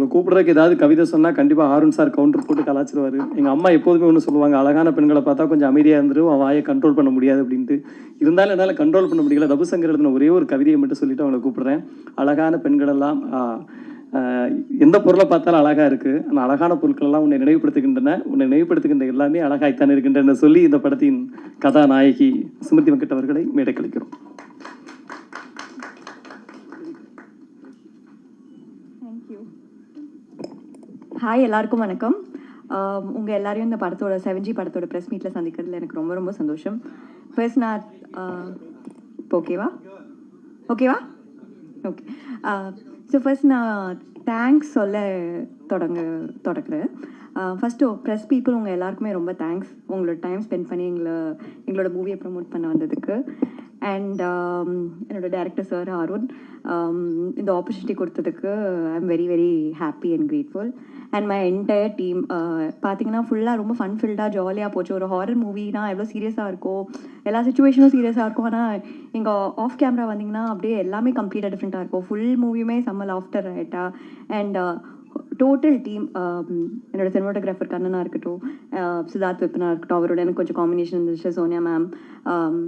அவங்க கூப்பிட்றதுக்கு ஏதாவது கவிதை சொன்னால் கண்டிப்பாக ஆருண் சார் கவுண்டர் போட்டு கலாச்சிருவார். எங்கள் அம்மா எப்போதுமே ஒன்று சொல்லுவாங்க, அழகான பெண்களை பார்த்தா கொஞ்சம் அமைதியாக இருந்துரும், அவன் வாயை கண்ட்ரோல் பண்ண முடியாது அப்படின்ட்டு. இருந்தாலும் என்னால் கண்ட்ரோல் பண்ண முடியல. ரபுசங்கர் எழுதின ஒரே ஒரு கவிதையை மட்டும் சொல்லிவிட்டு அவங்களை கூப்பிட்றேன். அழகான பெண்களெல்லாம் எந்த பொருளை பார்த்தாலும் அழகாக இருக்குது, அந்த அழகான பொருட்களெல்லாம் உன்னை நினைவுபடுத்துகின்றன, உன்னை நினைவுபடுத்துகின்ற எல்லாமே அழகாய்த்தான் இருக்கின்றன சொல்லி இந்த படத்தின் கதாநாயகி சுமதி வெங்கட் அவர்களை மேடை கழிக்கிறோம். ஹாய், எல்லாருக்கும் வணக்கம். உங்கள் எல்லாரையும் இந்த படத்தோட 7G படத்தோட ப்ரெஸ் மீட்டில் சந்திக்கிறதுல எனக்கு ரொம்ப ரொம்ப சந்தோஷம். ஃபர்ஸ்ட் நான் இப்போ ஓகேவா ஓகே. ஸோ ஃபர்ஸ்ட் நான் தேங்க்ஸ் சொல்ல தொடங்குறேன். ஃபஸ்ட்டு ப்ரெஸ் பீப்புள் உங்கள் எல்லாருக்குமே ரொம்ப தேங்க்ஸ், உங்களோட டைம் ஸ்பெண்ட் பண்ணி எங்களோட மூவியை ப்ரமோட் பண்ண வந்ததுக்கு. அண்ட் என்னோடய டைரக்டர் சார் அருண் இந்த ஆப்பர்ச்சுனிட்டி கொடுத்ததுக்கு I am very very happy and grateful. And my entire team பார்த்தீங்கன்னா ஃபுல்லாக ரொம்ப ஃபன் ஃபில்டாக ஜாலியாக போச்சு. ஒரு ஹாரர் மூவினா எவ்வளோ சீரியஸாக இருக்கும், எல்லா சுச்சுவேஷனும் சீரியஸாக இருக்கும். ஆனால் எங்கள் ஆஃப் கேமரா வந்திங்கன்னா அப்படியே எல்லாமே கம்ப்ளீட்டாக டிஃப்ரெண்ட்டாக இருக்கும். ஃபுல் மூவியுமே செம்ம லாஃப்டர் ஆகிட்டா. அண்ட் டோட்டல் டீம், என்னோடய சினிமாட்டோகிராஃபர் கண்ணனாக இருக்கட்டும், சித்தார்த் விப்பனாக இருக்கட்டும், அவரோட எனக்கு கொஞ்சம் காம்பினேஷன் இருந்துச்சு. சோனியா மேம்,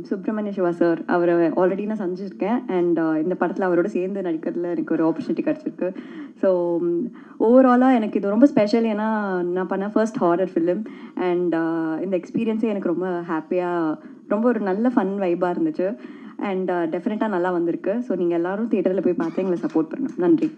சுப்ரமணிய சிவா சார், அவரை ஆல்ரெடி நான் சந்திச்சிருக்கேன். அண்ட் இந்த படத்தில் அவரோட சேர்ந்து நடிக்கிறதுல எனக்கு ஒரு ஆப்பர்ச்சுனிட்டி கிடச்சிருக்கு. ஸோ ஓவராலாக எனக்கு இது ரொம்ப ஸ்பெஷல். ஏன்னா நான் பண்ண ஃபர்ஸ்ட் ஹாரர் ஃபிலிம். அண்ட் இந்த எக்ஸ்பீரியன்ஸே எனக்கு ரொம்ப ஹாப்பியாக, ரொம்ப ஒரு நல்ல ஃபன் வைபாக இருந்துச்சு. அண்ட் டெஃபினட்டாக நல்லா வந்திருக்கு. ஸோ நீங்கள் எல்லோரும் தியேட்டரில் போய் பார்த்து எங்களை சப்போர்ட் பண்ணணும். நன்றி.